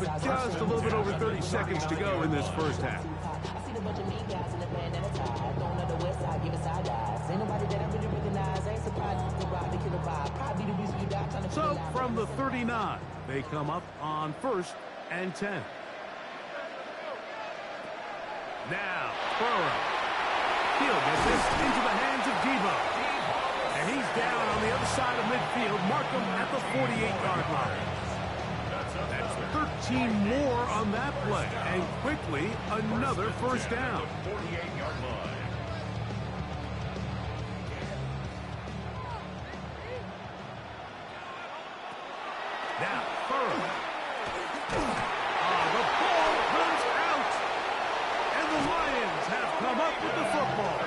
with just a little bit over 30 seconds to go in this first half. So, from the 39, they come up on 1st and 10. Now, Burrow. He'll get this into the hands of Debo. And he's down on the other side of midfield. Mark him at the 48-yard line. That's 13 more on that play. And quickly, another first down. 48-yard line. Now, Burrow. The ball comes out. And the Lions have come up with the football.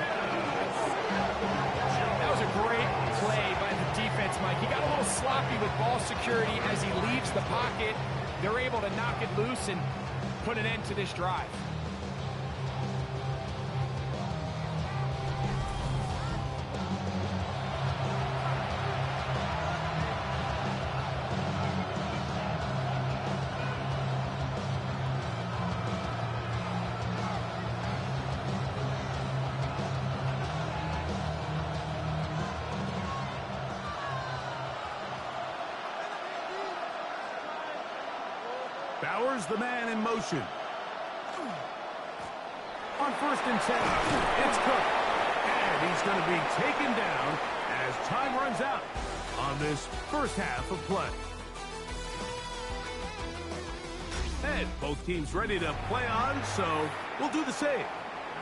That was a great play by the defense, Mike. He got a little sloppy with ball security as he leaves the pocket. They're able to knock it loose and put an end to this drive. Bowers, the man in motion. On 1st and 10, it's Cook. And he's going to be taken down as time runs out on this first half of play. And both teams ready to play on, so we'll do the same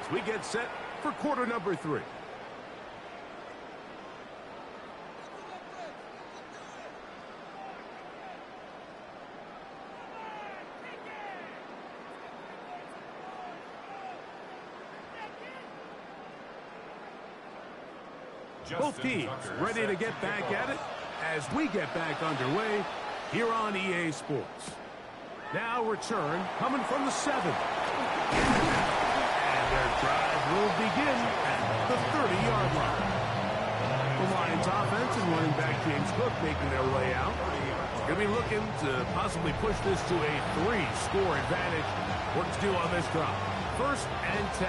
as we get set for quarter number 3. Both teams ready to get back at it as we get back underway here on EA Sports. Now return coming from the 7. And their drive will begin at the 30-yard line. The Lions offense and running back James Cook making their way out. Going to be looking to possibly push this to a 3-score advantage. Work to do on this drive. 1st and 10.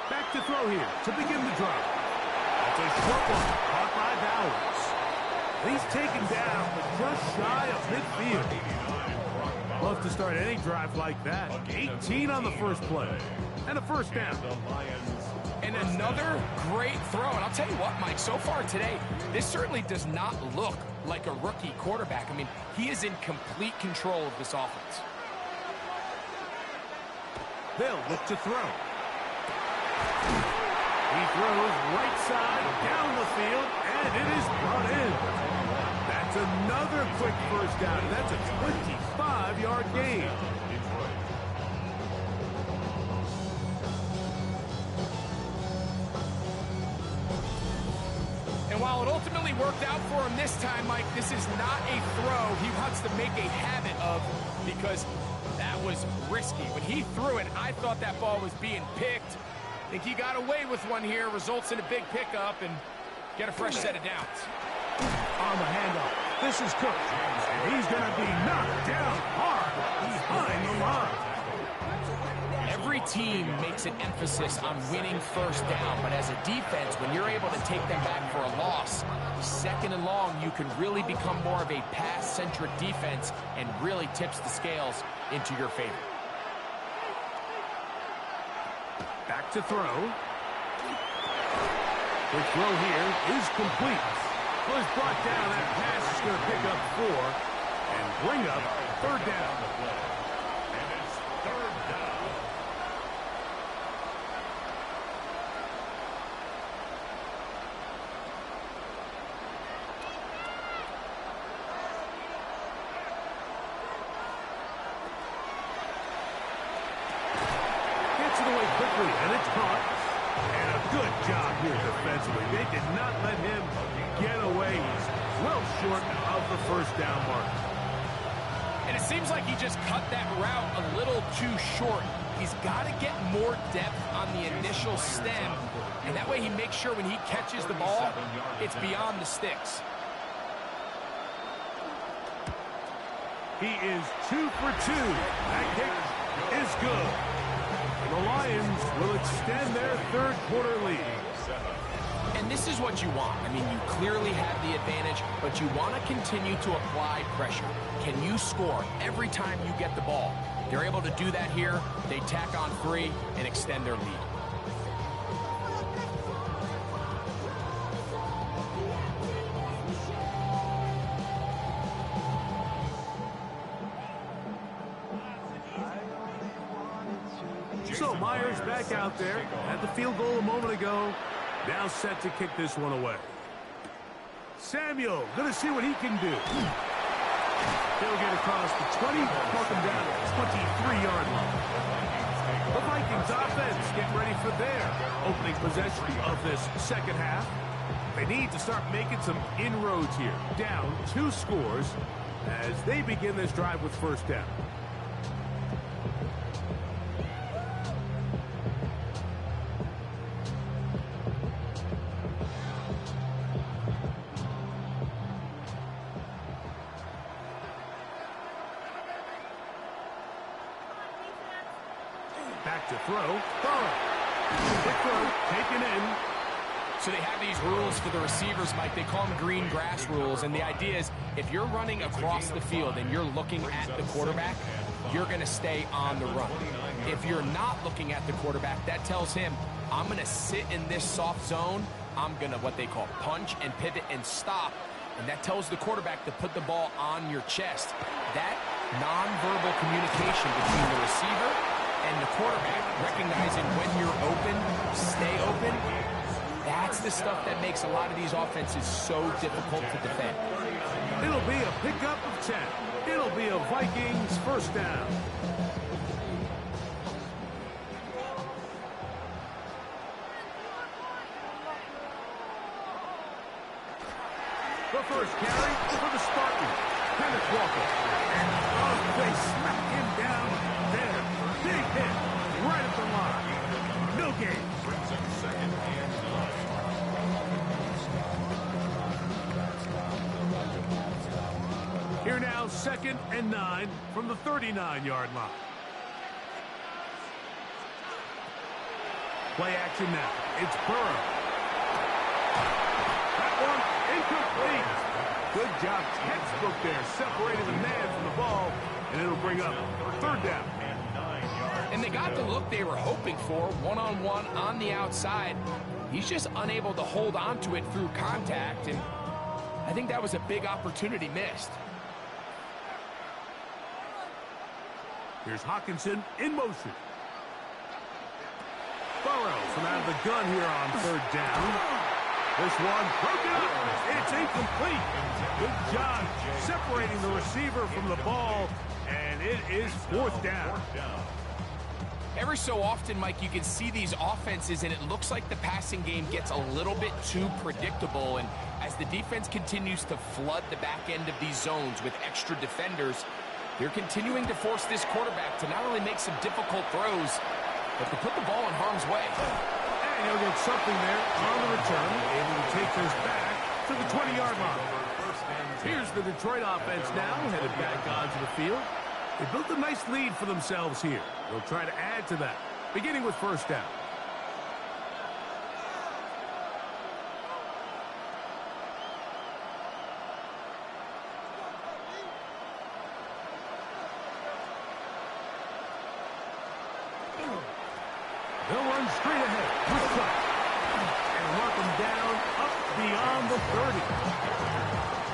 Back to throw here to begin the drive. That's a short one caught by Bowers. He's taken down but just shy of midfield. Love to start any drive like that. 18 on the first play. And a first down. And another great throw. And I'll tell you what, Mike, so far today, this certainly does not look like a rookie quarterback. I mean, he is in complete control of this offense. They'll look to throw. He throws right side down the field, and it is brought in. That's another quick first down. That's a 25-yard gain. And while it ultimately worked out for him this time, Mike, this is not a throw he wants to make a habit of because that was risky. When he threw it, I thought that ball was being picked. I think he got away with one here, results in a big pickup, and get a fresh set of downs. On the handoff, this is Cook, and he's going to be knocked down hard behind the line. Every team makes an emphasis on winning first down, but as a defense, when you're able to take them back for a loss, 2nd and long, you can really become more of a pass-centric defense and really tips the scales into your favor. Back to throw. The throw here is complete. Well, he's brought down. That pass is going to pick up 4 and bring up 3rd down. And it's 3rd down. Gets it away quickly, and it's caught. And a good job here defensively. They did not let him get away. He's well short of the first down mark. And it seems like he just cut that route a little too short. He's got to get more depth on the initial stem, and that way he makes sure when he catches the ball, it's beyond the sticks. He is 2 for 2. That kick is good. And the Lions will extend their third quarter lead. And this is what you want. I mean, you clearly have the advantage, but you want to continue to apply pressure. Can you score every time you get the ball? They're able to do that here. They tack on 3 and extend their lead. So Myers back out there. Had the field goal a moment ago. Now set to kick this one away. Samuel going to see what he can do. He'll get across the 20, mark him down at the 23-yard line. The Vikings offense getting ready for their opening possession of this second half. They need to start making some inroads here. Down 2 scores as they begin this drive with first down. Back to throw. Quick throw, taken in. So they have these rules for the receivers, Mike. They call them green grass rules. And the idea is if you're running across the field and you're looking at the quarterback, you're going to stay on the run. If you're not looking at the quarterback, that tells him, I'm going to sit in this soft zone. I'm going to what they call punch and pivot and stop. And that tells the quarterback to put the ball on your chest. That nonverbal communication between the receiver and the quarterback, recognizing when you're open, stay open, that's the stuff that makes a lot of these offenses so difficult to defend. It'll be a pickup of 10. It'll be a Vikings first down. The first carry for the Spartans. Kenneth Walker. And they smack him down there. Big hit right at the line. No gain. Brings up second and 9. Here now, 2nd and 9 from the 39-yard line. Play action now. It's Burrow. That one incomplete. Good job, textbook there, separating the man from the ball, and it'll bring up third down. And they got the look they were hoping for, one-on-one on the outside. He's just unable to hold on to it through contact, and I think that was a big opportunity missed. Here's Hawkinson in motion. Burrow from out of the gun here on third down. This one broken up. It's incomplete. Good job separating the receiver from the ball, and it is fourth down. Every so often, Mike, you can see these offenses, and it looks like the passing game gets a little bit too predictable. And as the defense continues to flood the back end of these zones with extra defenders, they're continuing to force this quarterback to not only make some difficult throws, but to put the ball in harm's way. And he'll get something there on the return, able to take this back to the 20-yard line. Here's the Detroit offense now, headed back onto the field. They built a nice lead for themselves here. They'll try to add to that, beginning with first down. They'll run straight ahead with Clark and mark them down up beyond the 30.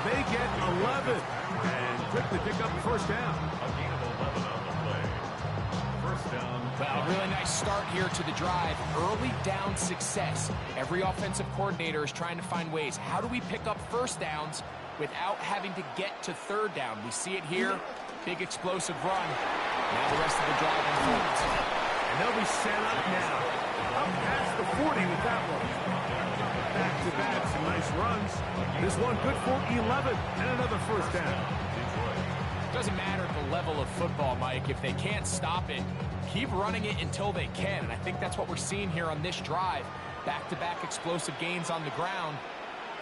They get 11 and quickly pick up the first down. A gain of 11 on the play. First down. Well, a really nice start here to the drive. Early down success. Every offensive coordinator is trying to find ways. How do we pick up first downs without having to get to third down? We see it here. Big explosive run. Now the rest of the drive unfolds. And they'll be set up now. Up past the 40 with that one. Back-to-back, some nice runs. This one good for 11 and another first down. Doesn't matter the level of football, Mike. If they can't stop it, keep running it until they can. And I think that's what we're seeing here on this drive. Back-to-back explosive gains on the ground.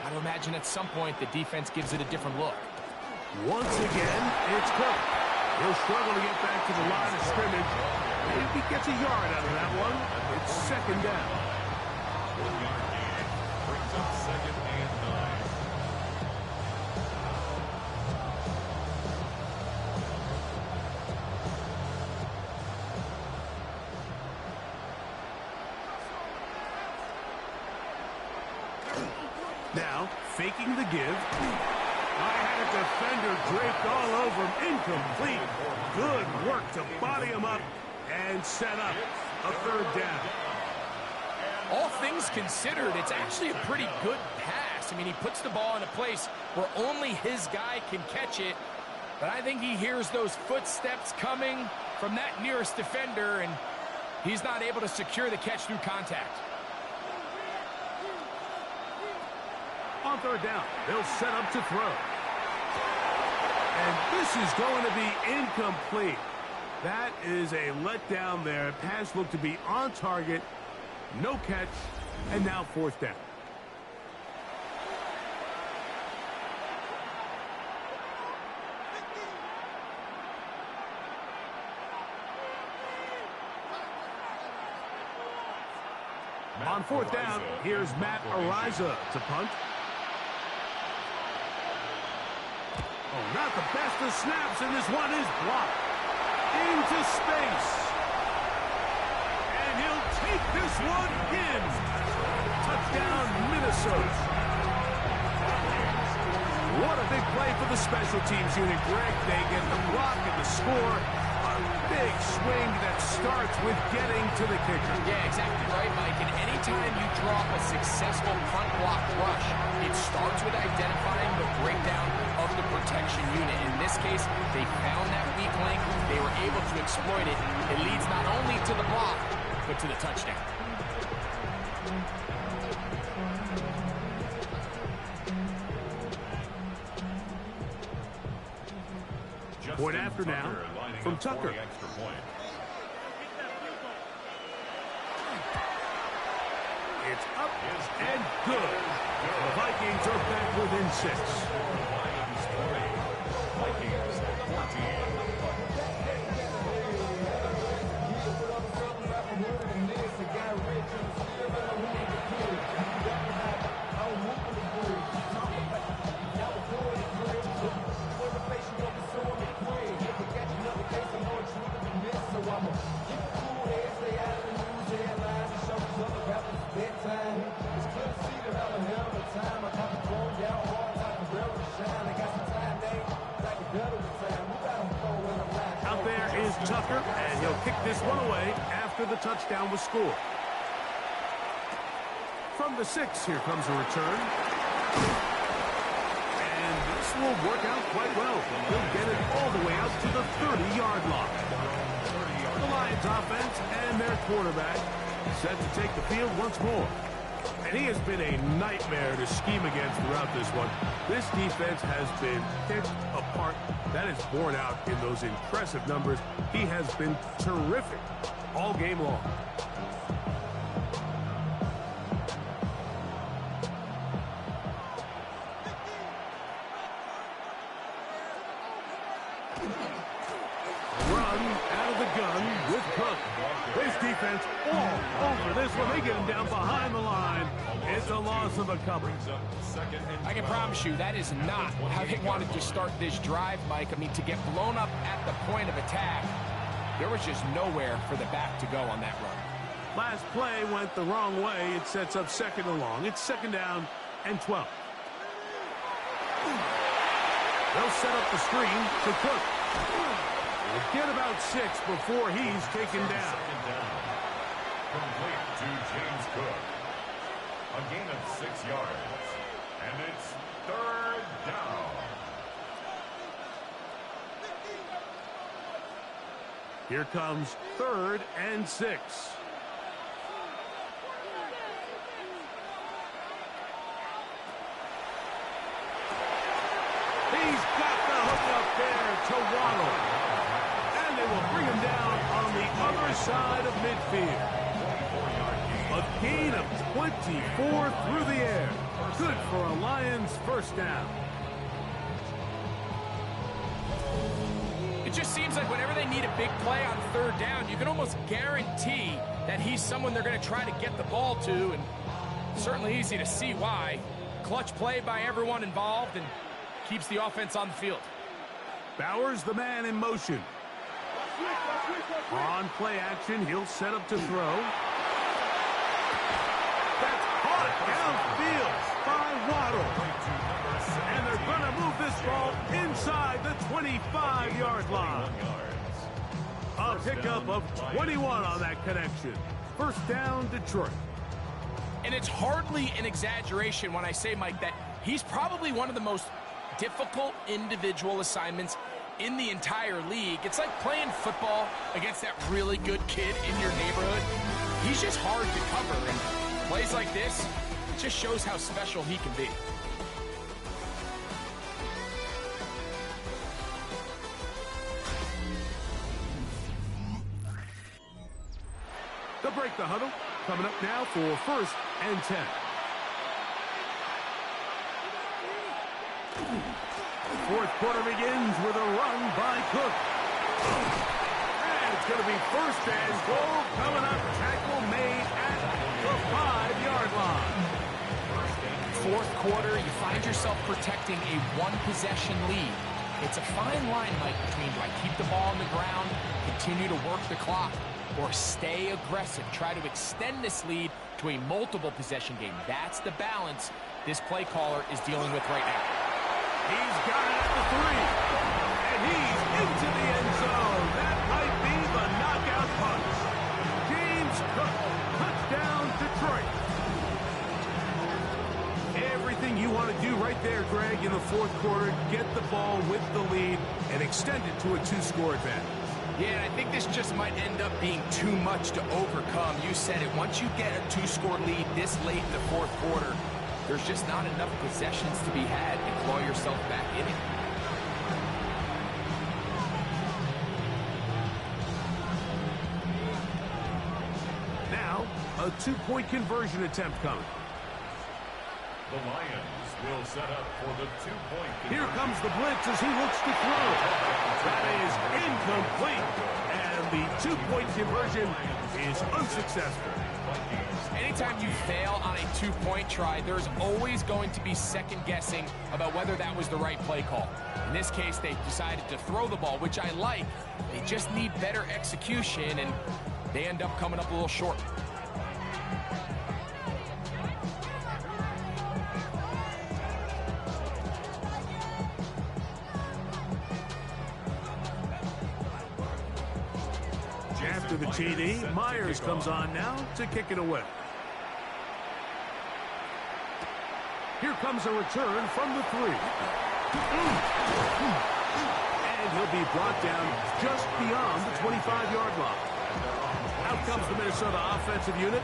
I would imagine at some point the defense gives it a different look. Once again, it's Cook. He'll struggle to get back to the line of scrimmage. Maybe he gets a yard out of that one. It's second down. 1 yard gain. Brings up 2nd and 9. Now, faking the give. I had a defender draped all over him. Incomplete. Good work to body him up and set up a third down. All things considered, it's actually a pretty good pass. I mean, he puts the ball in a place where only his guy can catch it. But I think he hears those footsteps coming from that nearest defender, and he's not able to secure the catch through contact. On third down, they'll set up to throw. And this is going to be incomplete. That is a letdown there. Pass looked to be on target. No catch. And now fourth down. On fourth down, here's Matt Ariza to punt. Oh, not the best of snaps, and this one is blocked. Into space. And he'll take this one in. Touchdown, Minnesota. What a big play for the special teams unit, Greg. They get the block and the score. A big swing that starts with getting to the kicker. Yeah, exactly right, Mike. And anytime you draw up a successful front block rush, it starts with identifying the breakdown of the protection unit. In this case, they found that weak link. They were able to exploit it. It leads not only to the block, but to the touchdown. Point after now from Tucker. It's up and good. The Vikings are back within 6. Vikings 14. Out there is Tucker, and he'll kick this one away after the touchdown was scored. From the 6, here comes a return. And this will work out quite well. He'll get it all the way out to the 30-yard line. The Lions offense and their quarterback set to take the field once more. And he has been a nightmare to scheme against throughout this one. This defense has been picked apart. That is borne out in those impressive numbers. He has been terrific all game long. Run out of the gun with Cook. This defense all over this one. They get him down behind the line. It's a loss of a couple. I can promise you that is not how they wanted to start this drive, Mike. I mean, to get blown up at the point of attack, there was just nowhere for the back to go on that run. Last play went the wrong way. It sets up second and long. It's second down and 12. They'll set up the screen to Cook. We'll get about 6 before he's taken down. Complete to James Cook. A gain of 6 yards. And it's third down. Here comes 3rd and 6. to Waddle. And they will bring him down on the other side of midfield. A gain of 24 through the air. Good for a Lions first down. It just seems like whenever they need a big play on third down, you can almost guarantee that he's someone they're going to try to get the ball to, and certainly easy to see why. Clutch play by everyone involved and keeps the offense on the field. Bowers the man in motion. On play action, he'll set up to throw. That's caught downfield by Waddle. And they're going to move this ball inside the 25-yard line. A pickup of 21 on that connection. First down, Detroit. And it's hardly an exaggeration when I say, Mike, that he's probably one of the most difficult individual assignments in the entire league. It's like playing football against that really good kid in your neighborhood. He's just hard to cover, and plays like this, it just shows how special he can be. They'll break the huddle. Coming up now for 1st and 10. The fourth quarter begins with a run by Cook. And it's going to be 1st and goal coming up. Tackle made at the 5-yard line. Fourth quarter, you find yourself protecting a one-possession lead. It's a fine line, Mike, between do I keep the ball on the ground, continue to work the clock, or stay aggressive, try to extend this lead to a multiple possession game. That's the balance this play caller is dealing with right now. He's got it at the 3. And he's into the end zone. That might be the knockout punch. James Cook, touchdown Detroit. Everything you want to do right there, Greg, in the fourth quarter, get the ball with the lead and extend it to a 2-score advantage. Yeah, and I think this just might end up being too much to overcome. You said it. Once you get a 2-score lead this late in the fourth quarter, there's just not enough possessions to be had to claw yourself back in it. Now, a 2-point conversion attempt coming. The Lions will set up for the 2-point conversion. Here comes the blitz as he looks to throw. That is incomplete. And the 2-point conversion is unsuccessful. Anytime you fail on a 2-point try, there's always going to be second guessing about whether that was the right play call. In this case, they decided to throw the ball, which I like. They just need better execution, and they end up coming up a little short. After the TD, Myers comes on now to kick it away. Here comes a return from the 3. And he'll be brought down just beyond the 25-yard line. Out comes the Minnesota offensive unit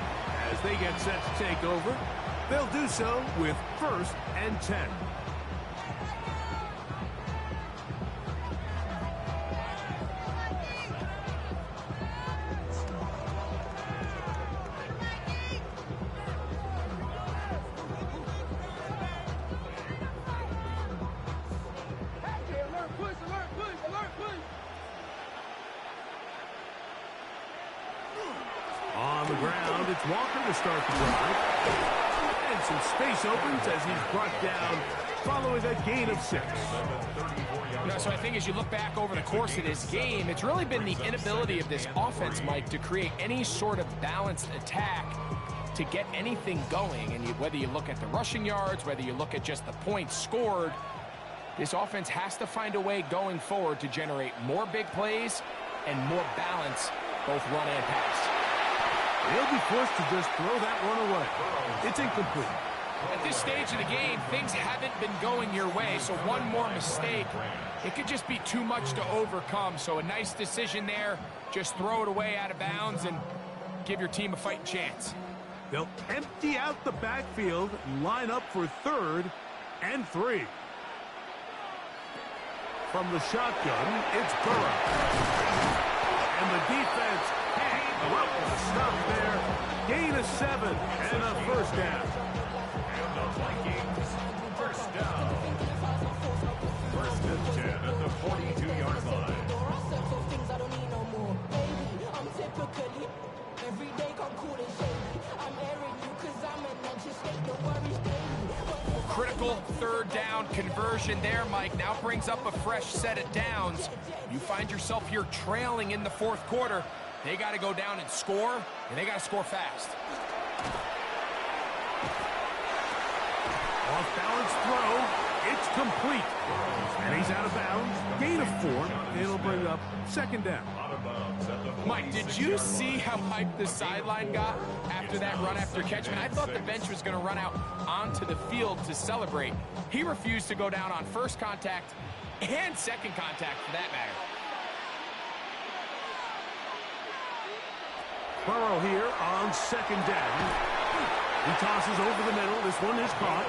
as they get set to take over. They'll do so with 1st and 10. On the ground, it's Walker to start the drive. And some space opens as he's brought down following a gain of 6. So I think as you look back over the course of this game, it's really been the inability of this offense, Mike, to create any sort of balanced attack to get anything going. And whether you look at the rushing yards, whether you look at just the points scored, this offense has to find a way going forward to generate more big plays and more balance, both run and pass. They'll be forced to just throw that one away. It's incomplete. At this stage of the game, things haven't been going your way, so one more mistake, it could just be too much to overcome. So a nice decision there. Just throw it away out of bounds and give your team a fighting chance. They'll empty out the backfield, line up for 3rd and 3. From the shotgun, it's Burrow. And the defense can't come up with a stop there. Gain of 7 and a first down. And the Vikings, first down. First and 10 at the 42-yard line. Critical third down conversion there, Mike. Now brings up a fresh set of downs. You find yourself here trailing in the fourth quarter. They got to go down and score, and they got to score fast. Off-balance throw. It's complete. And he's out of bounds. Gain of 4. It'll bring up second down. Out of bounds at the Mike, did you see how hyped the sideline got after that run after catch? I mean, I thought the bench was going to run out onto the field to celebrate. He refused to go down on first contact and second contact, for that matter. Burrow here on second down. He tosses over the middle. This one is caught.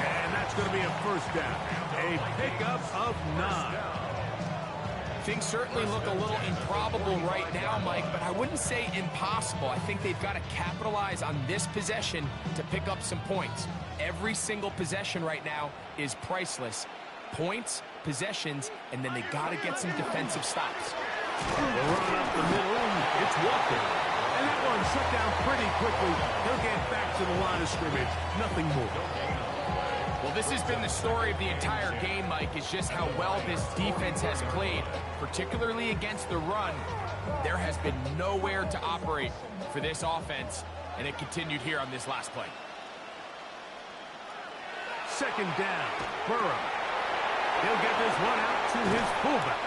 And that's going to be a first down. A pickup of 9. Things certainly look a little improbable right now, Mike, but I wouldn't say impossible. I think they've got to capitalize on this possession to pick up some points. Every single possession right now is priceless. Points, possessions, and then they got to get some defensive stops. The run up the middle. It's Walker. And that one shut down pretty quickly. He'll get back to the line of scrimmage. Nothing more. Well, this has been the story of the entire game, Mike, is just how well this defense has played, particularly against the run. There has been nowhere to operate for this offense, and it continued here on this last play. Second down, Burrow. He'll get this one out to his fullback.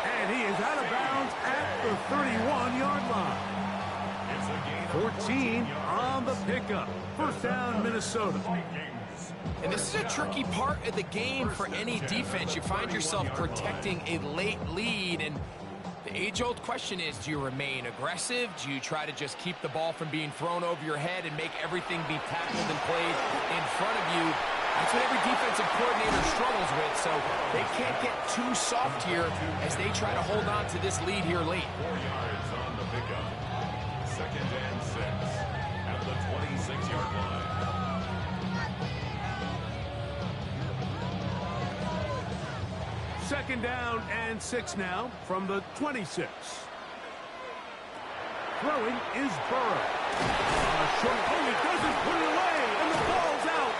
And he is out of bounds at the 31-yard line. 14 on the pickup. First down, Minnesota. And this is a tricky part of the game for any defense. You find yourself protecting a late lead, and the age-old question is, do you remain aggressive? Do you try to just keep the ball from being thrown over your head and make everything be tackled and played in front of you? That's what every defensive coordinator struggles with, so they can't get too soft here as they try to hold on to this lead here late. 4 yards on the pickup. Second and 6 at the 26-yard line. Second down and 6 now from the 26. Throwing is Burrow. Short. Oh, he doesn't put it away, and the ball's out.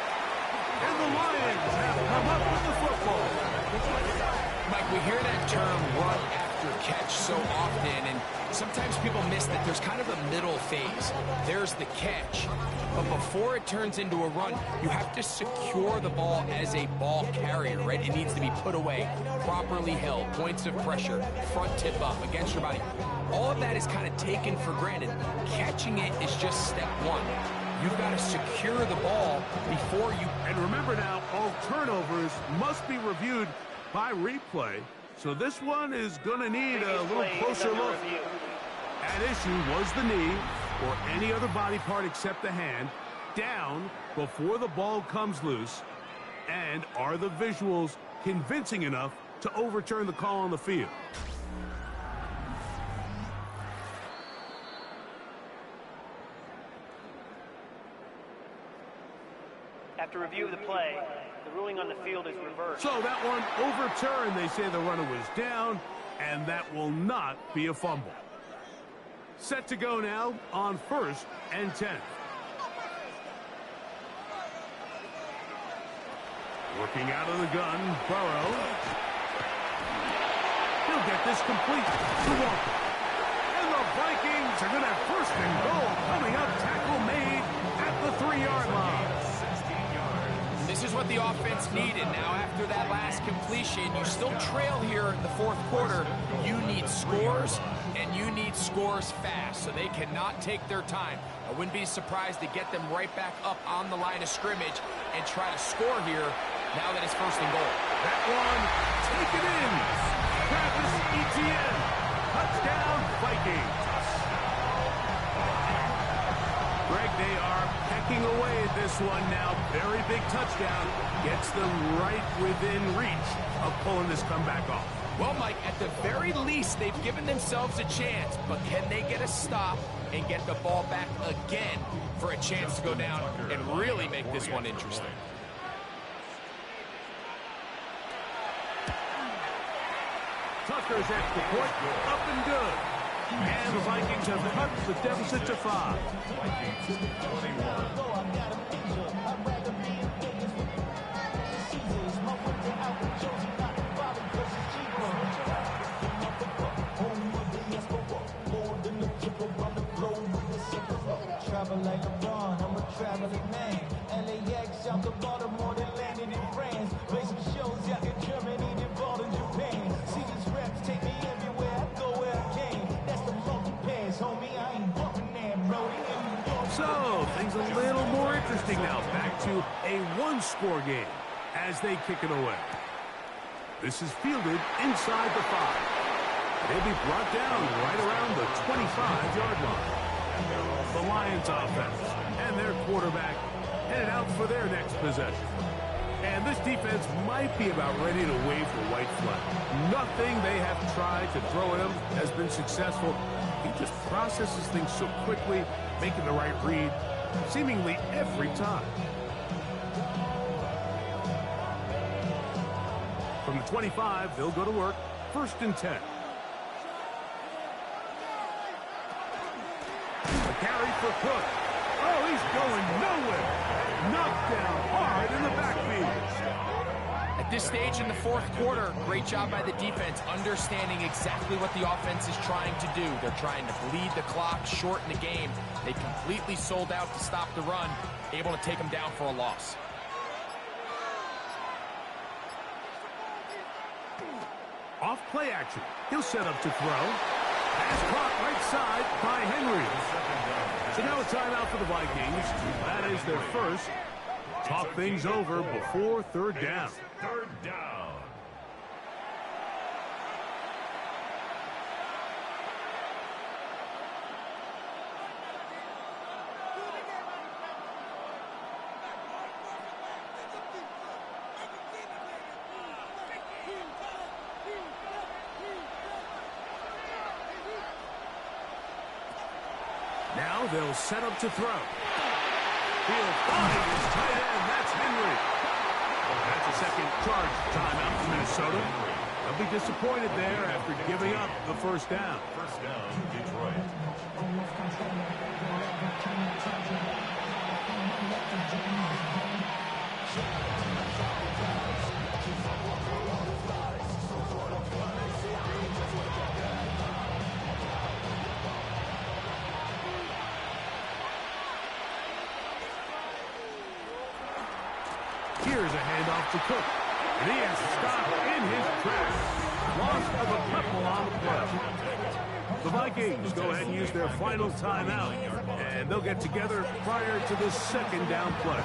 And the Lions have come up with the football. Mike, we hear that term run after catch so often, and sometimes people miss that there's kind of a middle phase. There's the catch, but before it turns into a run, you have to secure the ball as a ball carrier, right? It needs to be put away, properly held, points of pressure, front tip up against your body. All of that is kind of taken for granted. Catching it is just step one. You've got to secure the ball before you... And remember now, all turnovers must be reviewed by replay. So this one is going to need a little closer look. At issue was the knee, or any other body part except the hand, down before the ball comes loose. And are the visuals convincing enough to overturn the call on the field? After review of the play, the ruling on the field is reversed. So that one overturned. They say the runner was down, and that will not be a fumble. Set to go now on 1st and 10. Working out of the gun, Burrow. He'll get this complete to Walker. And the Vikings are going to have 1st and goal coming up. Tackle made at the 3-yard line. This is what the offense needed. Now, after that last completion, you still trail here in the fourth quarter. You need scores, and you need scores fast, so they cannot take their time. I wouldn't be surprised to get them right back up on the line of scrimmage and try to score here now that it's 1st and goal. That one taken in. Travis Etienne. Touchdown, Vikings. Greg, they are pecking away at this one now. Very big touchdown. Gets them right within reach of pulling this comeback off. Well, Mike, at the very least, they've given themselves a chance, but can they get a stop and get the ball back again for a chance to go down and really make this one interesting? Tucker's extra point, up and good. And the Vikings have cut the deficit to 5. Travel like LeBron, I'm a traveling man. LAX out to Baltimore, then landed in France. Play some shows out in Germany, then ball in Japan. See these reps take me everywhere, I go where I can. That's the monkey pass, homie, I ain't bumping that, Brody. So, things a little more interesting now. Back to a one-score game as they kick it away. This is fielded inside the 5. They'll be brought down right around the 25-yard line. The Lions offense and their quarterback headed out for their next possession. And this defense might be about ready to wave the white flag. Nothing they have tried to throw at him has been successful. He just processes things so quickly, making the right read seemingly every time. From the 25, they'll go to work. 1st and 10. Carry for Cook. Oh, he's going nowhere. Knocked down hard in the backfield. At this stage in the 4th quarter, great job by the defense, understanding exactly what the offense is trying to do. They're trying to bleed the clock, shorten the game. They completely sold out to stop the run, able to take them down for a loss. Off play action. He'll set up to throw. Pass caught right side by Henry. So now a timeout for the Vikings. That is their first. Talk things over before 3rd down. 3rd down. Now they'll set up to throw. He'll find his tight end. That's Henry. That's a second charge timeout for Minnesota. They'll be disappointed there after giving up the 1st down. 1st down, Detroit. Here's a handoff to Cook. And he is stopped in his tracks. Loss of a couple on the play. The Vikings go ahead and use their final timeout. And they'll get together prior to the 2nd down play.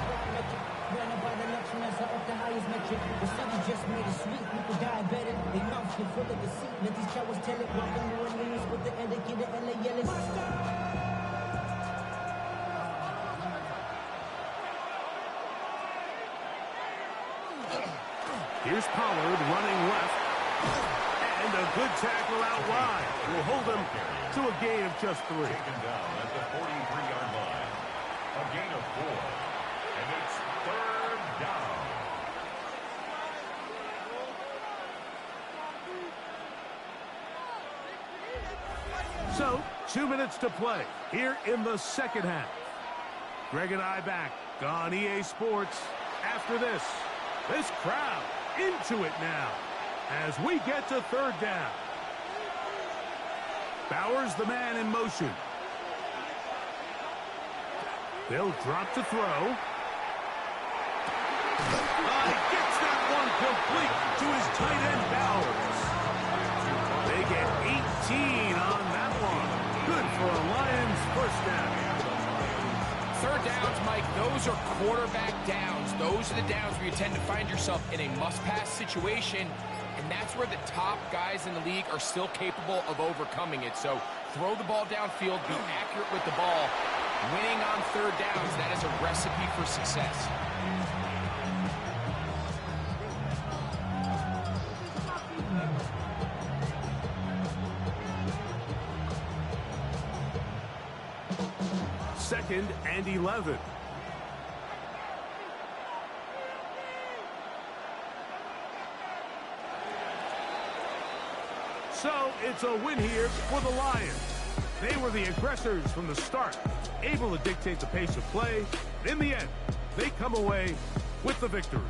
Here's Pollard running left. And a good tackle out wide will hold him to a gain of just 3. Taken down at the 43-yard line. A gain of 4. And it's 3rd down. So, 2 minutes to play here in the 2nd half. Greg and I back on EA Sports after this. This crowd into it now as we get to 3rd down. Bowers the man in motion. They'll drop to throw. He gets that one complete to his tight end Bowers. They get 18 on that one. Good for a Lions 1st down. 3rd downs, Mike, those are quarterback downs. Those are the downs where you tend to find yourself in a must-pass situation, and that's where the top guys in the league are still capable of overcoming it. So throw the ball downfield, be accurate with the ball, Winning on third downs, that is a recipe for success. Second and 11. So it's a win here for the Lions. They were the aggressors from the start, able to dictate the pace of play. In the end, they come away with the victory.